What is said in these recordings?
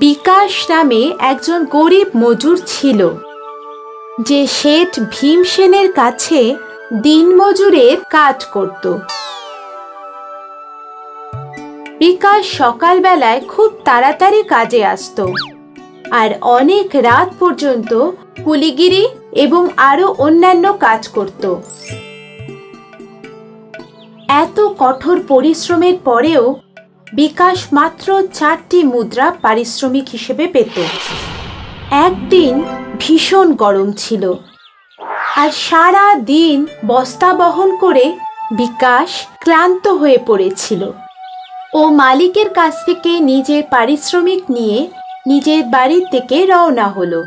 বিকাশ নামে একজন গরিব মজুর ছিল, যে শেঠ ভীমসেনের কাছে দিনমজুরের কাজ করত। বিকাশ সকালবেলায় খুব তাড়াতাড়ি কাজে আসত আর অনেক রাত পর্যন্ত কুলিগিরি এবং আরো অন্যান্য কাজ করত। এত কঠোর পরিশ্রমের পরেও বিকাশ মাত্র 4টি মুদ্রা পারিশ্রমিক হিসেবে পেত। একদিন ভীষণ গরম ছিল আর সারা দিন বস্তা বহন করে বিকাশ ক্লান্ত হয়ে পড়েছিল। ও মালিকের কাছ থেকে নিজের পারিশ্রমিক নিয়ে নিজের বাড়ির থেকে রওনা হলো।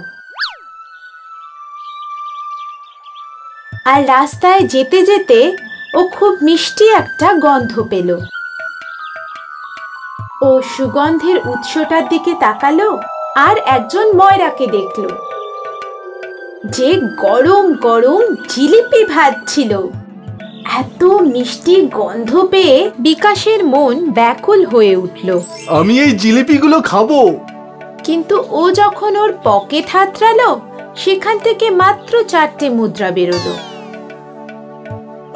আর রাস্তায় যেতে যেতে ও খুব মিষ্টি একটা গন্ধ পেল। ও সুগন্ধের উৎসটার দিকে তাকালো আর একজন ময়রাকে দেখল, যে গরম গরম জিলিপি ভাজছিল। এত মিষ্টি গন্ধ পেয়ে বিকাশের মন ব্যাকুল হয়ে উঠল। আমি এই জিলিপিগুলো খাবো। কিন্তু ও যখন ওর পকেট হাতড়ালো, সেখান থেকে মাত্র 4টে মুদ্রা বেরোলো।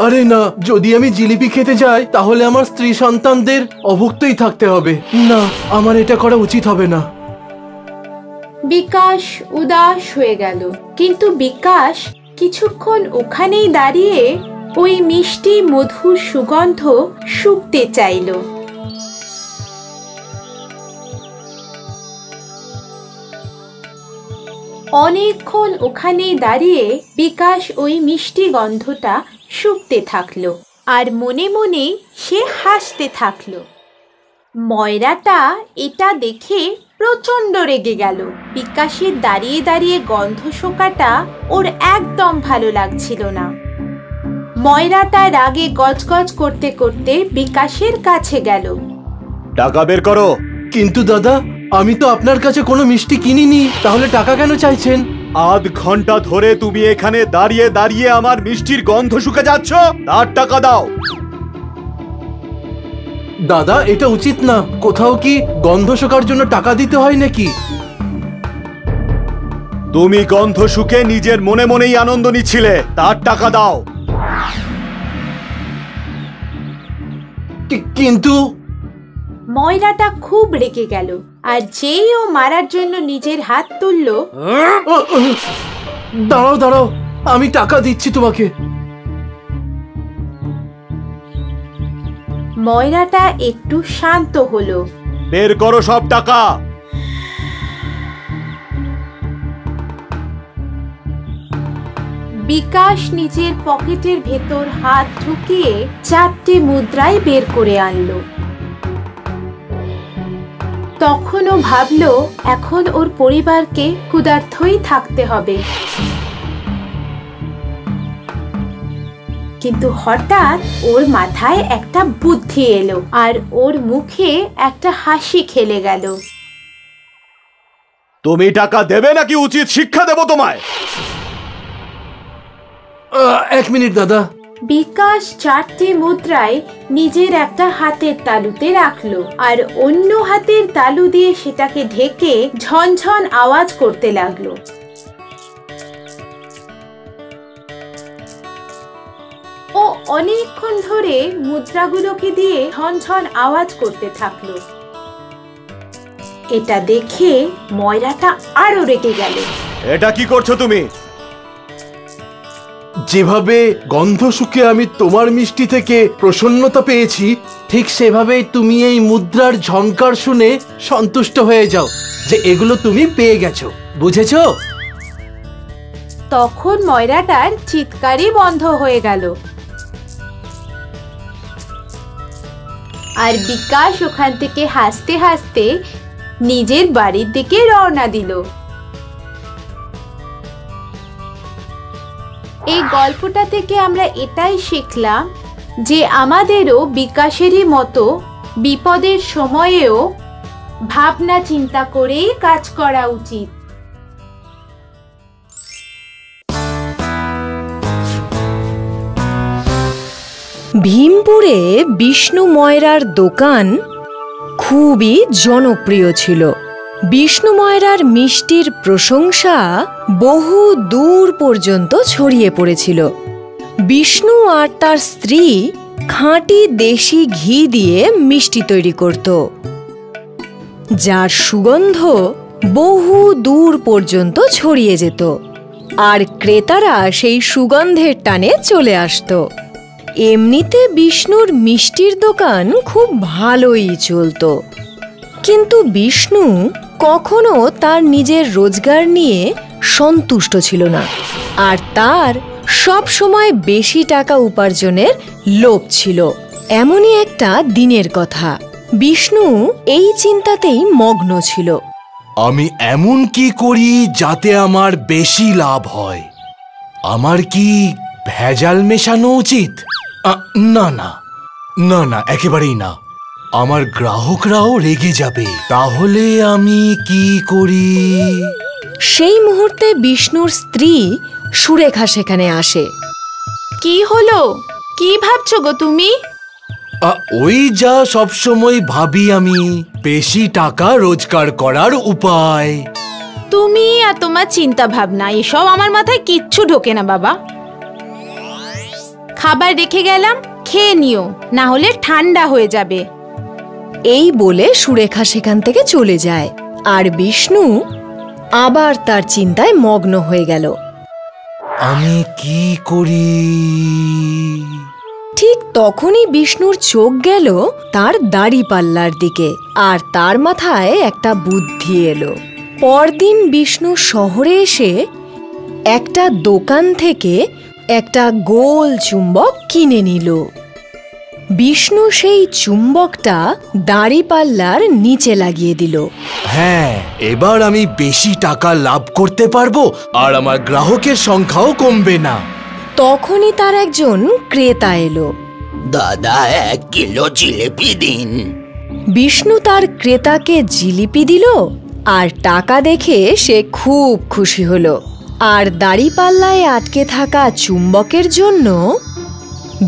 আরে না, যদি আমি জিলিপি খেতে যাই তাহলে আমার স্ত্রী সন্তানদের অভুক্তই থাকতে হবে। না, আমার এটা করা উচিত হবে না। বিকাশ উদাস হয়ে গেল। কিন্তু বিকাশ কিছুক্ষণ ওখানেই দাঁড়িয়ে ওই মিষ্টি মধুর সুগন্ধ শুঁকতে চাইল। অনেকক্ষণ ওখানেই দাঁড়িয়ে বিকাশ ওই মিষ্টি গন্ধটা শুঁকতে থাকলো আর মনে মনে সে হাসতে থাকলো। ময়রাটা এটা দেখে প্রচন্ড রেগে গেল। বিকাশের দাঁড়িয়ে দাঁড়িয়ে গন্ধ শোকাটা ওর একদম ভালো লাগছিল না। ময়রাটা রাগে গজগজ করতে করতে বিকাশের কাছে গেল। টাকা বের করো। কিন্তু দাদা, আমি তো আপনার কাছে কোনো মিষ্টি কিনিনি, তাহলে টাকা কেন চাইছেন? আধ ঘন্টা ধরে তুমি এখানে দাঁড়িয়ে দাঁড়িয়ে আমার মিষ্টির গন্ধ শুকে যাচ্ছ, তার টাকা দাও। দাদা, এটা উচিত না। কোথাও কি গন্ধ শোকার জন্য টাকা দিতে হয় নাকি? তুমি গন্ধ শুকে নিজের মনে মনেই আনন্দ নিচ্ছিলে, তার টাকা দাও। কিন্তু ময়রাটা খুব রেগে গেল আর যেই ও মারার জন্য নিজের হাত তুলল, দাঁড়াও দাঁড়াও, আমি টাকা দিচ্ছি তোমাকে। ময়রাটা একটু শান্ত হলো। বের করো সব টাকা। বিকাশ নিজের পকেটের ভেতর হাত ঢুকিয়ে 4টে মুদ্রাই বের করে আনলো। তখনও ভাবলো এখন ওর পরিবারকে ক্ষুধার্তই থাকতে হবে। কিন্তু হঠাৎ ওর মাথায় একটা বুদ্ধি এলো আর ওর মুখে একটা হাসি খেলে গেল। তুমি টাকা দেবে নাকি উচিত শিক্ষা দেব তোমায়? 1 মিনিট দাদা। বিকাশ 4টে মুদ্রায় নিজের একটা হাতের তালুতে রাখলো আর অন্য হাতের তালু দিয়ে সেটাকে ঢেকে ঝনঝন আওয়াজ করতে লাগলো। ও অনেকক্ষণ ধরে মুদ্রাগুলোকে দিয়ে ঝনঝন আওয়াজ করতে থাকলো। এটা দেখে ময়রাটা আরো রেগে গেল। এটা কি করছো তুমি? যেভাবে গন্ধ শুকে আমি তোমার মিষ্টি থেকে প্রসন্নতা পেয়েছি, ঠিক সেভাবেই তুমি এই মুদ্রার ঝংকার শুনে সন্তুষ্ট হয়ে যাও যে এগুলো তুমি পেয়ে গেছো। বুঝেছো? তখন ময়রাটার চিৎকারই বন্ধ হয়ে গেল আর বিকাশ ওখান থেকে হাসতে হাসতে নিজের বাড়ির দিকে রওনা দিল। এই গল্পটা থেকে আমরা এটাই শিখলাম যে আমাদেরও বিকাশেরই মতো বিপদের সময়েও ভাবনা চিন্তা করেই কাজ করা উচিত। ভীমপুরে বিষ্ণু ময়রার দোকান খুবই জনপ্রিয় ছিল। বিষ্ণু ময়রার মিষ্টির প্রশংসা বহু দূর পর্যন্ত ছড়িয়ে পড়েছিল। বিষ্ণু আর তার স্ত্রী খাঁটি দেশি ঘি দিয়ে মিষ্টি তৈরি করত, যার সুগন্ধ বহু দূর পর্যন্ত ছড়িয়ে যেত, আর ক্রেতারা সেই সুগন্ধের টানে চলে আসত। এমনিতে বিষ্ণুর মিষ্টির দোকান খুব ভালোই চলত, কিন্তু বিষ্ণু কখনো তার নিজের রোজগার নিয়ে সন্তুষ্ট ছিল না, আর তার সব সময় বেশি টাকা উপার্জনের লোভ ছিল। এমনই একটা দিনের কথা, বিষ্ণু এই চিন্তাতেই মগ্ন ছিল। আমি এমন কি করি যাতে আমার বেশি লাভ হয়? আমার কি ভেজাল মেশানো উচিত? না না না না, একেবারেই না। আমার গ্রাহকরাও রেগে যাবে। তাহলে আমি কি করি? সেই মুহূর্তে বিষ্ণুর স্ত্রী সুরেখা সেখানে আসে। কি হলো? কি ভাবছো গো তুমি? ওই যা সবসময় ভাবি আমি, বেশি টাকা রোজগার করার উপায়। তুমি আর তোমার চিন্তা ভাবনা, এসব আমার মাথায় কিচ্ছু ঢোকে না বাবা। খাবার রেখে গেলাম, খেয়ে নিও, না হলে ঠান্ডা হয়ে যাবে। এই বলে সুরেখা সেখান থেকে চলে যায়, আর বিষ্ণু আবার তার চিন্তায় মগ্ন হয়ে গেল। আমি কি করি? ঠিক তখনই বিষ্ণুর চোখ গেল তার দাড়িপাল্লার দিকে, আর তার মাথায় একটা বুদ্ধি এলো। পরদিন বিষ্ণু শহরে এসে একটা দোকান থেকে একটা গোল চুম্বক কিনে নিল। বিষ্ণু সেই চুম্বকটা দাড়িপাল্লার নিচে লাগিয়ে দিল। হ্যাঁ, এবার আমি বেশি টাকা লাভ করতে পারবো, আর আমার গ্রাহকের সংখ্যাও কমবে না। তখনই তার একজন ক্রেতা এলো। দাদা, 1 কিলো জিলিপি দিন। বিষ্ণু তার ক্রেতাকে জিলিপি দিল, আর টাকা দেখে সে খুব খুশি হলো। আর দাড়িপাল্লায় আটকে থাকা চুম্বকের জন্য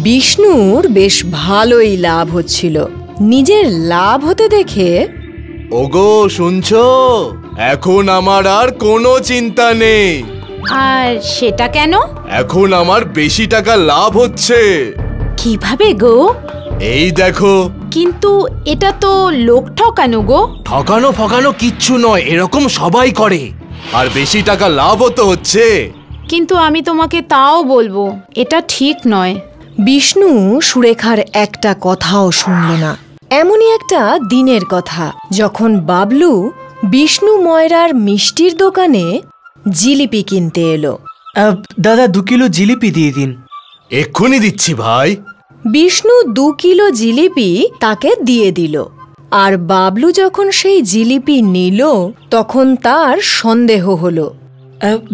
বিষ্ণুর বেশ ভালোই লাভ হচ্ছিল। নিজের লাভ হতে দেখে, ওগো শুনছো, এখন আমার আর কোনো চিন্তা নেই। আর সেটা কেন? এখন আমার বেশি টাকা লাভ হচ্ছে। কিভাবে গো? এই দেখো। কিন্তু এটা তো লোক ঠকানো গো। ঠকানো ফকানো কিচ্ছু নয়, এরকম সবাই করে, আর বেশি টাকা লাভও তো হচ্ছে। কিন্তু আমি তোমাকে তাও বলবো, এটা ঠিক নয়। বিষ্ণু সুরেখার একটা কথাও শুনল না। এমনই একটা দিনের কথা, যখন বাবলু বিষ্ণু ময়রার মিষ্টির দোকানে জিলিপি কিনতে এলো। দাদা 2 কিলো জিলিপি দিয়ে দিন। এক্ষুনি দিচ্ছি ভাই। বিষ্ণু 2 কিলো জিলিপি তাকে দিয়ে দিল। আর বাবলু যখন সেই জিলিপি নিল, তখন তার সন্দেহ হলো।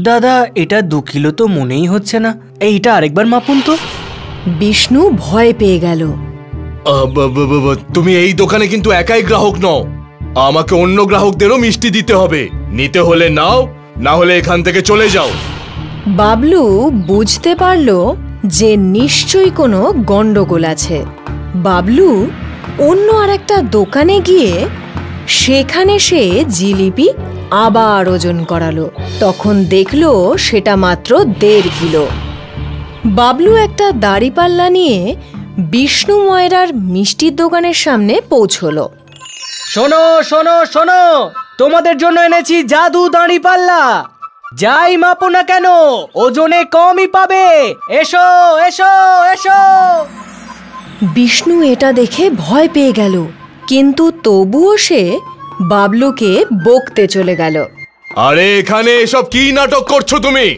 দাদা, এটা 2 কিলো তো মনেই হচ্ছে না, এইটা আরেকবার মাপুন তো। বিষ্ণু ভয় পেয়ে গেল। তুমি এই দোকানে কিন্তু একাই গ্রাহক নও, আমাকে অন্য গ্রাহকদেরও মিষ্টি দিতে হবে। নিতে হলে নাও, না হলে এখান থেকে চলে যাও। বাবলু বুঝতে পারল যে নিশ্চয়ই কোনো গন্ডগোল আছে। বাবলু অন্য আরেকটা দোকানে গিয়ে সেখানে সে জিলিপি আবার ওজন করালো। তখন দেখলো সেটা মাত্র 1.5 কিলো। বাবলু একটা দাড়িপাল্লা নিয়ে বিষ্ণু ময়রার মিষ্টির দোকানের সামনে পৌঁছলো। শোনো শোনো শোনো, তোমাদের জন্য এনেছি জাদু দাড়িপাল্লা। যাই মাপো না কেন, ওজনে কমই পাবে। এসো এসো এসো। বিষ্ণু এটা দেখে ভয় পেয়ে গেল, কিন্তু তবুও সে বাবলুকে বকতে চলে গেল। আরে এখানে এসব কি নাটক করছো তুমি?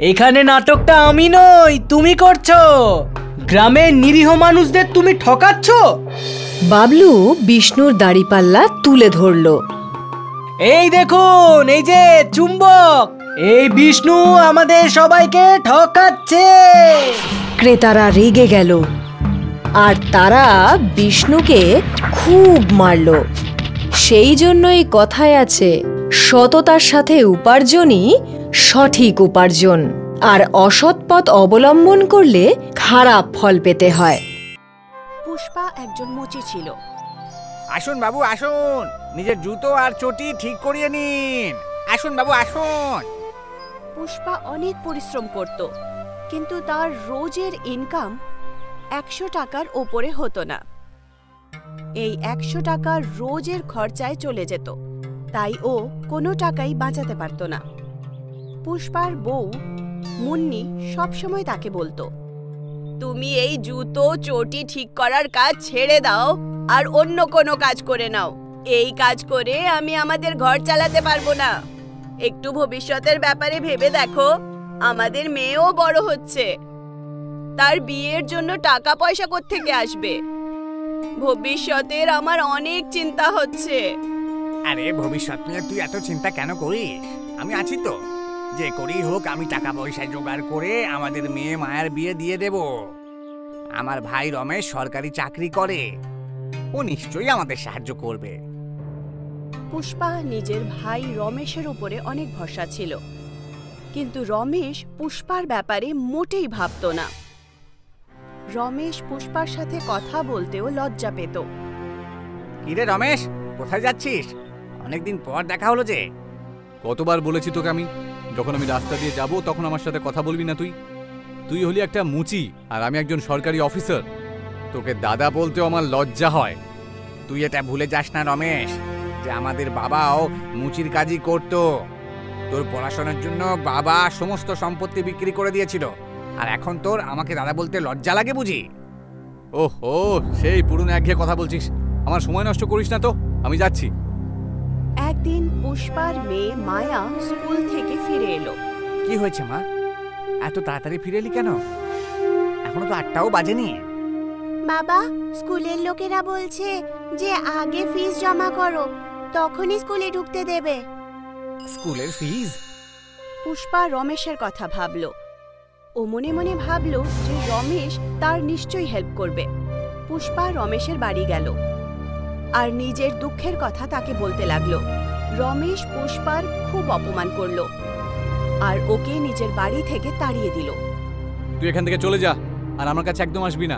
এখানে নাটকটা আমি নই, তুমি করছো। গ্রামের নিরীহ মানুষদের তুমি ঠকাচ্ছ। বাবলু বিষ্ণুর দাড়িপাল্লা তুলে ধরল। এই দেখুন, এই যে চুম্বক, এই বিষ্ণু আমাদের সবাইকে ঠকাচ্ছে। ক্রেতারা রেগে গেল, আর তারা বিষ্ণুকে খুব মারল। সেই জন্যই কথায় আছে, সততার সাথে উপার্জনই সঠিক উপার্জন, আর অসৎ পথ অবলম্বন করলে খারাপ ফল পেতে হয়। পুষ্পা একজন মুচি ছিল, আসুন বাবু আসুন, নিজের জুতো আর চটি ঠিক করিয়ে নিন। আসুন বাবু আসুন। পুষ্পা অনেক পরিশ্রম করত, কিন্তু তার রোজের ইনকাম 100 টাকার ওপরে হতো না। এই 100 টাকা রোজের খরচায় চলে যেত, তাই ও কোনো টাকাই বাঁচাতে পারত না। পুষ্পার বউ মুন্নি সবসময় তাকে বলতো, তুমি এই জুতো চটি ঠিক করার কাজ ছেড়ে দাও আর অন্য কোনো কাজ করে নাও। এই কাজ করে আমি আমাদের ঘর চালাতে পারবো না। একটু ভবিষ্যতের ব্যাপারে ভেবে দেখো, আমাদের মেয়েও বড় হচ্ছে, তার বিয়ের জন্য টাকা পয়সা কোত্থেকে আসবে? ভবিষ্যতের আমার অনেক চিন্তা হচ্ছে। আরে ভবিষ্যৎ নিয়ে তুই এত চিন্তা কেন করিস? আমি আছি তো, যে করেই হোক আমি টাকা পয়সা জোগাড় করে আমাদের মেয়ে মায়ের বিয়ে দিয়ে দেব। আমার ভাই রমেশ সরকারি চাকরি করে, ও নিশ্চয়ই আমাদের সাহায্য করবে। পুষ্পা নিজের ভাই রমেশের উপরে অনেক ভরসা ছিল, কিন্তু রমেশ পুষ্পার ব্যাপারে মোটেই ভাবত না। রমেশ পুষ্পার সাথে কথা বলতেও লজ্জা পেত। কিরে রমেশ, কোথায় যাচ্ছিস? অনেকদিন পর দেখা হলো যে। কতবার বলেছি তোকে আমি, যখন আমি রাস্তা দিয়ে যাব তখন আমার সাথে কথা বলবি না। তুই হলি একটা মুচি আর আমি একজন সরকারি অফিসার। তোকে দাদা বলতেও আমার লজ্জা হয়। তুই এটা ভুলে যাস না রমেশ, যে আমাদের বাবাও মুচির কাজই করত। তোর পড়াশোনার জন্য বাবা সমস্ত সম্পত্তি বিক্রি করে দিয়েছিল, আর এখন তোর আমাকে দাদা বলতে লজ্জা লাগে বুঝি? ওহো, সেই পুরনো একঘেয়ে কথা বলছিস। আমার সময় নষ্ট করিস না তো, আমি যাচ্ছি। একদিন পুষ্পার মেয়ে মায়া স্কুল থেকে ফিরে এলো। কি হয়েছে মা, এত তাড়াতাড়ি ফিরে এলি কেন? এখনো তো 8টাও বাজেনি। বাবা, স্কুলের লোকেরা বলছে যে আগে ফিস জমা করো, তখনই স্কুলে ঢুকতে দেবে। স্কুলের ফিস? পুষ্পা রমেশের কথা ভাবল। ও মনে মনে ভাবল যে রমেশ তার নিশ্চয়ই হেল্প করবে। পুষ্পা রমেশের বাড়ি গেল আর নিজের দুঃখের কথা তাকে বলতে লাগলো। রমেশ পুষ্পার খুব অপমান করলো আর ওকে নিজের বাড়ি থেকে তাড়িয়ে দিল। তুই এখান থেকে চলে যা, আর আমার কাছে একদম আসবি না।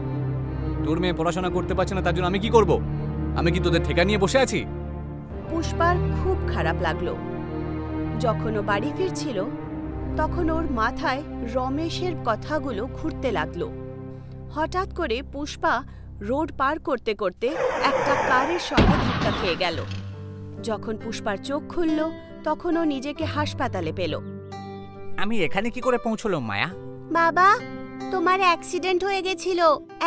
তোর মেয়ে পড়াশোনা করতে পারছে না, তার জন্য আমি কি করব? আমি কি তোদের ঠেকা নিয়ে বসে আছি? পুষ্পার খুব খারাপ লাগলো। যখন ও বাড়ি ফিরছিল তখন ওর মাথায় রমেশের কথাগুলো ঘুরতে লাগলো। হঠাৎ করে পুষ্পা রোড পার করতে করতে একটা কারের সঙ্গে ধাক্কা খেয়ে গেল। যখন পুষ্পার চোখ খুলল তখন ও নিজেকে হাসপাতালে পেল। আমি এখানে কি করে পৌঁছলো মায়া? বাবা, তোমার অ্যাক্সিডেন্ট হয়ে গেছিল,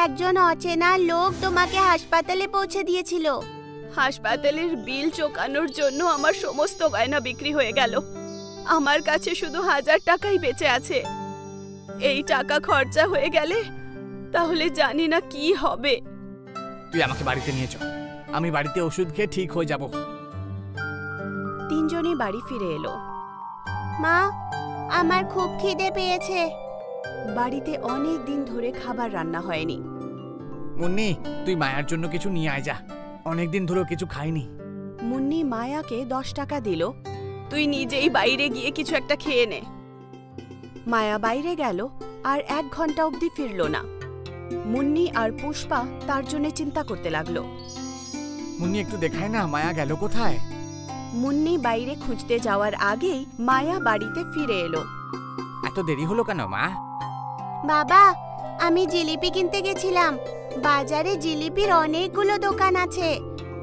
একজন অচেনা লোক তোমাকে হাসপাতালে পৌঁছে দিয়েছিল। হাসপাতালের বিল চোকানোর জন্য আমার সমস্ত গয়না বিক্রি হয়ে গেল। আমার কাছে শুধু 1000 টাকাই বেঁচে আছে। এই টাকা খরচা হয়ে গেলে তাহলে জানি না কি হবে। তুই আমাকে বাড়িতে নিয়ে চল, আমি বাড়িতে ওষুধ খেয়ে ঠিক হয়ে যাব। তিনজনই বাড়ি ফিরে এলো। মা, আমার খুব খিদে পেয়েছে। বাড়িতে অনেক দিন ধরে খাবার রান্না হয়নি। মুন্নি, তুই মায়ার জন্য কিছু নিয়ে আয় যা, অনেকদিন ধরে কিছু খাইনি। মুন্নি মায়াকে 10 টাকা দিল, তুই নিজেই বাইরে গিয়ে কিছু একটা খেয়ে নে। মায়া বাইরে গেল আর 1 ঘন্টা অবধি ফিরল না। মুন্নি আর পুষ্পা তার জন্য চিন্তা করতে লাগলো। মুন্নি, একটু দেখায় না মায়া গেল কোথায়? মুন্নি বাইরে খুঁজতে যাওয়ার আগেই মায়া বাড়িতে ফিরে এলো। এত দেরি হলো কেন মা? বাবা, আমি জিলিপি কিনতে গেছিলাম। বাজারে জিলিপির অনেকগুলো দোকান আছে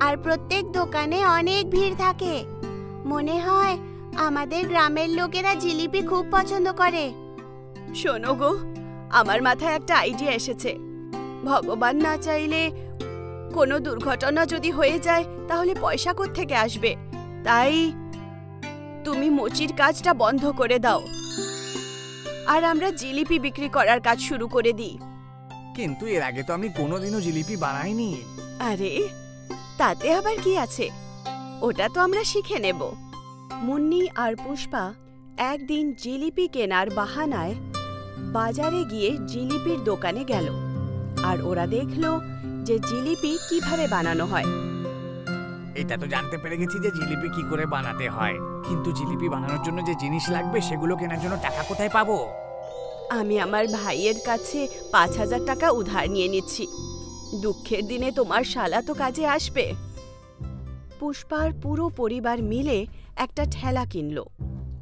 আর প্রত্যেক দোকানে অনেক ভিড় থাকে। মনে হয় আমাদের গ্রামের লোকেরা জিলিপি খুব পছন্দ করে। শোনো গো, আমার মাথায় একটা আইডিয়া এসেছে। ভগবান না চাইলে কোনো দুর্ঘটনা যদি হয়ে যায় তাহলে পয়সা কোত্থেকে আসবে? তাই তুমি মোচির কাজটা বন্ধ করে দাও আর আমরা জিলিপি বিক্রি করার কাজ শুরু করে দিই। কিন্তু এর আগে তো আমি কোনোদিনও জিলিপি বানাইনি। আরে তাতে আবার কি আছে, ওটা তো আমরা শিখে নেব। মুন্নি আর পুষ্পা একদিন জিলিপি কেনার বাহানায় বাজারে গিয়ে জিলিপির দোকানে গেল আর ওরা দেখলো যে জিলিপি কিভাবে বানানো হয়। এটা তো জানতে পেরে গেছি যে জিলিপি কি করে বানাতে হয়, কিন্তু জিলিপি বানানোর জন্য যে জিনিস লাগবে সেগুলো কেনার জন্য টাকা কোথায় পাবো? আমি আমার ভাইয়ের কাছে 5000 টাকা উধার নিয়ে নিচ্ছি। দুঃখের দিনে তোমার শালা তো কাজে আসবে। পুষ্পার পুরো পরিবার মিলে একটা ঠেলা কিনল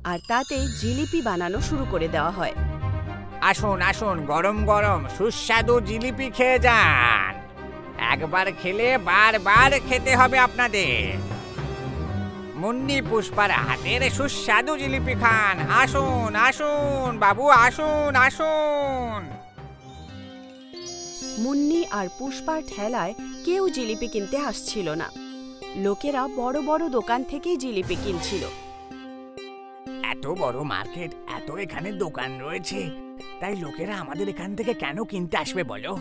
আর তাতে জিলিপি বানানো শুরু করে দেওয়া হয়। আসুন আসুন, গরম গরম সুস্বাদু জিলিপি খেয়ে যান। একবার খেলে বারবার খেতে হবে আপনাদের। মুন্নি পুষ্পার হাতের সুস্বাদু জিলিপি খান। আসুন আসুন বাবু, আসুন আসুন। মুন্নি আর পুষ্পার ঠেলায় কেউ জিলিপি কিনতে আসছিল না। লোকেরা বড় বড় দোকান থেকেই জিলিপি কিনছিল। এত বড় মার্কেট, এত এখানে দোকান রয়েছে, তাই লোকেরা আমাদের এখান থেকে কেন কিনতে আসবে বলো?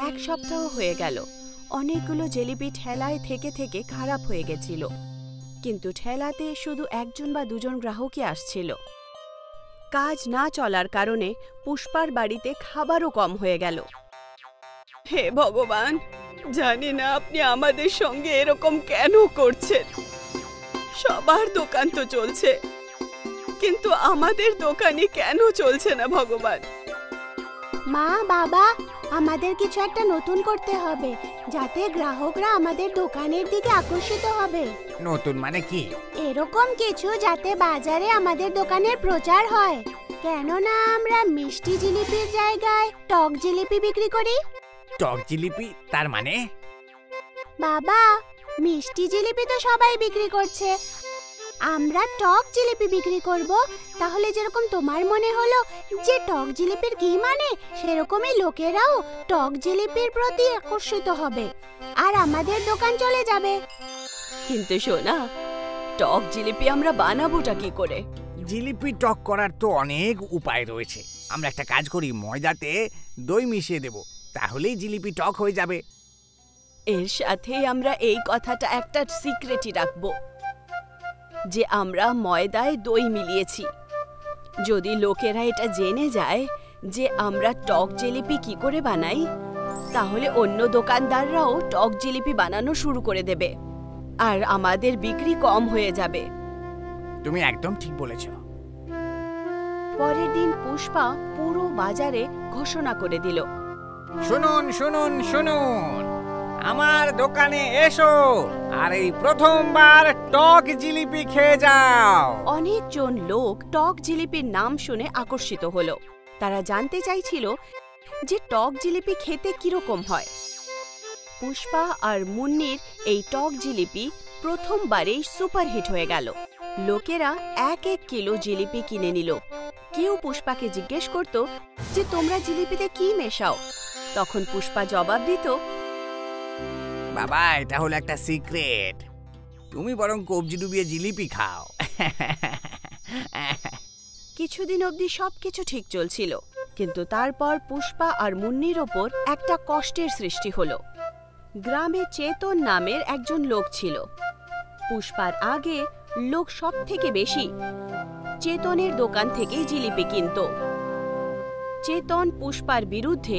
এক সপ্তাহ হয়ে গেল। অনেকগুলো জিলিপি ঠেলায় থেকে থেকে খারাপ হয়ে গেছিল, কিন্তু ঠেলাতে শুধু একজন বা দুজন গ্রাহকই আসছিল। কাজ না চলার কারণে পুষ্পার বাড়িতে খাবারও কম হয়ে গেল। হে ভগবান, জানি না আপনি আমাদের সঙ্গে এরকম কেন করছেন। সবার দোকান তো চলছে, কিন্তু আমাদের দোকানই কেন চলছে না ভগবান? মা, বাবা, আমাদের কিছু একটা নতুন করতে হবে যাতে গ্রাহকরা আমাদের দোকানের দিকে আকর্ষিত হবে। নতুন মানে কি? এরকম কিছু যাতে বাজারে আমাদের দোকানের প্রচার হয়। কেননা আমরা মিষ্টি জিলিপির জায়গায় টক জিলিপি বিক্রি করি। টক জিলিপি তার মানে? বাবা, মিষ্টি জিলিপি তো সবাই বিক্রি করছে, আমরা টক জিলিপি বিক্রি করব। তাহলে যেরকম তোমার মনে হলো যে টক জিলিপির ঘি মানে, সেরকমই লোকেরাও টক জিলিপির প্রতি আকর্ষিত হবে আর আমাদের দোকান চলে যাবে। কিন্তু সোনা, টক জিলিপি আমরা বানাবোটা কি করে? জিলিপি টক করার তো অনেক উপায় রয়েছে। আমরা একটা কাজ করি, ময়দাতে দই মিশিয়ে দেব, তাহলেই জিলিপি টক হয়ে যাবে। এর সাথে আমরা এই কথাটা একটা সিক্রেটই রাখবো যে আমরা ময়দায় দই মিলিয়েছি। যদি লোকেরা এটা জেনে যায় যে আমরা টক জিলিপি কি করে বানাই, তাহলে অন্য দোকানদাররাও টক জিলিপি বানানো শুরু করে দেবে আর আমাদের বিক্রি কম হয়ে যাবে। তুমি একদম ঠিক বলেছ। পরের দিন পুষ্পা পুরো বাজারে ঘোষণা করে দিল, শুনুন শুনুন শুনুন, আমার দোকানে এসো আর এই প্রথমবার টক জিলিপি খেয়ে যাও। অনেকজন লোক টক জিলিপির নাম শুনে আকর্ষিত হলো। তারা জানতে চাইছিল যে টক জিলিপি খেতে কিরকম হয়। পুষ্পা আর মুন্নির এই টক জিলিপি প্রথমবারেই সুপারহিট হয়ে গেল। লোকেরা 1-1 কিলো জিলিপি কিনে নিল। কেউ পুষ্পাকে জিজ্ঞেস করত যে তোমরা জিলিপিতে কি মেশাও? তখন পুষ্পা জবাব দিত, বাবা, এটা হলো একটা সিক্রেট, তুমি বরং কবজি ডুবিয়ে জিলিপি খাও। কিছুদিন অবধি সবকিছু ঠিক চলছিল, কিন্তু তারপর পুষ্পা আর মুন্নির ওপর একটা কষ্টের সৃষ্টি হলো। গ্রামে চেতন নামের একজন লোক ছিল। পুষ্পার আগে লোক সব থেকে বেশি চেতনের দোকান থেকেই জিলিপি কিনত। চেতন পুষ্পার বিরুদ্ধে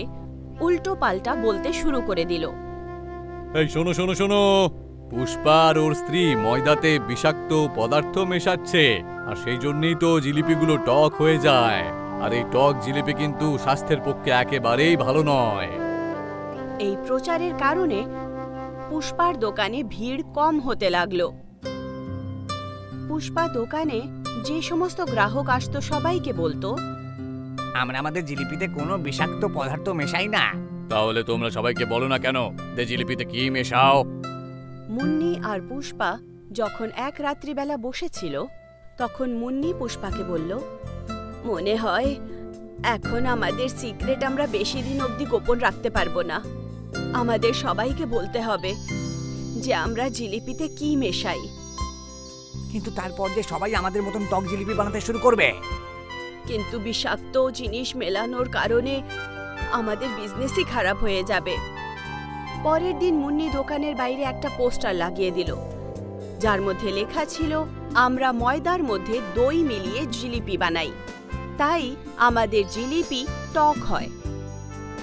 উল্টো পাল্টা বলতে শুরু করে দিল। এই শোনো শোনো শোনো, পুষ্পা আর ওর স্ত্রী ময়দাতে বিষাক্ত পদার্থ মেশাচ্ছে, আর সেই জন্যই তো জিলিপিগুলো টক হয়ে যায়। আর এই টক জিলিপি কিন্তু স্বাস্থ্যের পক্ষে একেবারেই ভালো নয়। এই প্রচারের কারণে পুষ্পার দোকানে ভিড় কম হতে লাগলো। পুষ্পা দোকানে যে সমস্ত গ্রাহক আসতো সবাইকে বলতো, আমরা আমাদের জিলিপিতে কোনো বিষাক্ত পদার্থ মেশাই না। তাহলে তোমরা সবাইকে বলো না কেন যে জিলিপিতে কি মেশাও? মুন্নি আর পুষ্পা যখন এক রাত্রিবেলা বসেছিল, তখন মুন্নি পুষ্পাকে বলল, মনে হয় এখন আমাদের সিক্রেট আমরা বেশি দিন অবধি গোপন রাখতে পারবো না। আমাদের সবাইকে বলতে হবে যে আমরা জিলিপিতে কি মেশাই। কিন্তু তারপর যে সবাই আমাদের মতন টক জিলিপি বানাতে শুরু করবে। কিন্তু বিষাক্ত জিনিস মেলানোর কারণে আমাদের বিজনেসই খারাপ হয়ে যাবে। পরের দিন মুন্নি দোকানের বাইরে একটা পোস্টার লাগিয়ে দিল, যার মধ্যে লেখা ছিল, আমরা ময়দার মধ্যে দই মিলিয়ে জিলিপি বানাই, তাই আমাদের জিলিপি টক হয়।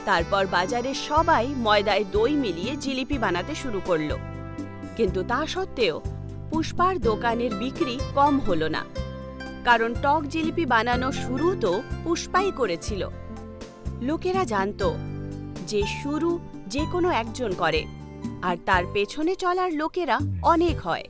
তারপর বাজারে সবাই ময়দায় দই মিলিয়ে জিলিপি বানাতে শুরু করলো। কিন্তু তা সত্ত্বেও পুষ্পার দোকানের বিক্রি কম হলো না, কারণ টক জিলিপি বানানো শুরু তো পুষ্পাই করেছিল। লোকেরা জানতো যে শুরু যে কোনো একজন করে, আর তার পেছনে চলার লোকেরা অনেক হয়।